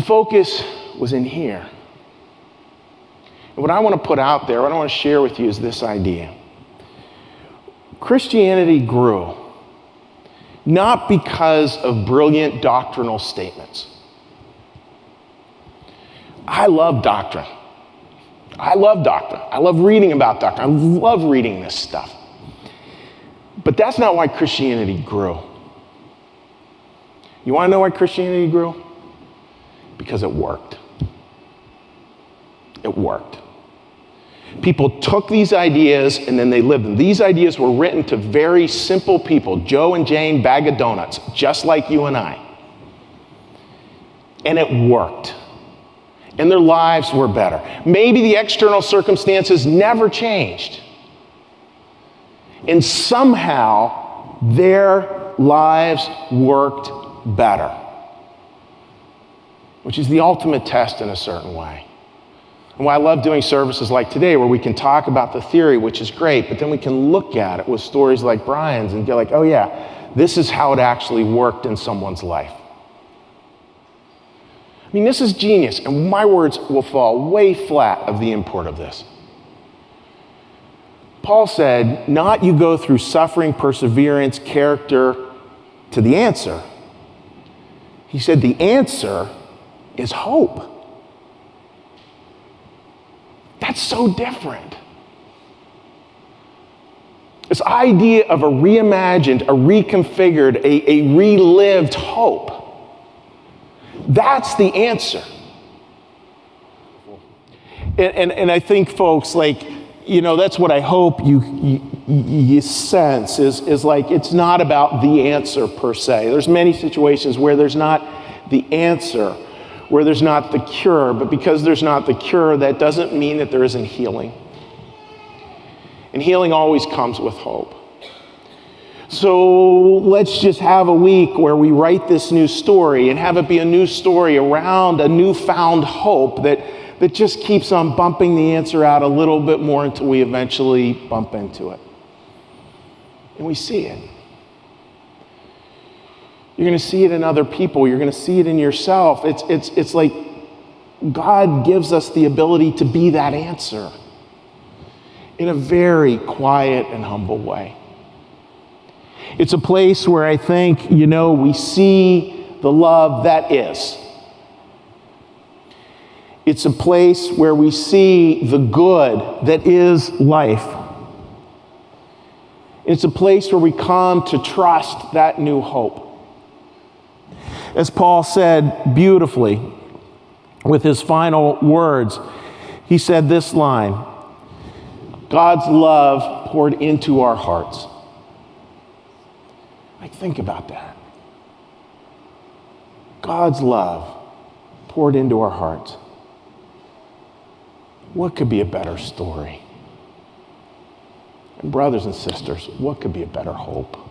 focus was in here. And what I want to put out there, what I want to share with you is this idea. Christianity grew not because of brilliant doctrinal statements. I love doctrine. I love doctrine. I love reading about doctrine. I love reading this stuff. But that's not why Christianity grew. You want to know why Christianity grew? Because it worked. It worked. People took these ideas and then they lived them. These ideas were written to very simple people, Joe and Jane Bag of Donuts, just like you and I. And it worked. And their lives were better. Maybe the external circumstances never changed. And somehow their lives worked better, which is the ultimate test in a certain way. And why I love doing services like today where we can talk about the theory, which is great, but then we can look at it with stories like Brian's and go like, oh yeah, this is how it actually worked in someone's life. I mean, this is genius, and my words will fall way flat of the import of this. Paul said, not you go through suffering, perseverance, character to the answer. He said the answer is hope. That's so different. This idea of a reimagined, a reconfigured, a relived hope. That's the answer. And I think, folks, like, you know, that's what I hope you sense is like, it's not about the answer per se. There's many situations where there's not the answer, where there's not the cure, but because there's not the cure, that doesn't mean that there isn't healing. And healing always comes with hope. So let's just have a week where we write this new story and have it be a new story around a newfound hope that just keeps on bumping the answer out a little bit more until we eventually bump into it. And we see it. You're going to see it in other people. You're going to see it in yourself. It's like God gives us the ability to be that answer in a very quiet and humble way. It's a place where I think, you know, we see the love that is. It's a place where we see the good that is life. It's a place where we come to trust that new hope. As Paul said beautifully with his final words, he said this line, God's love poured into our hearts. Like, think about that. God's love poured into our hearts. What could be a better story? And brothers and sisters, what could be a better hope?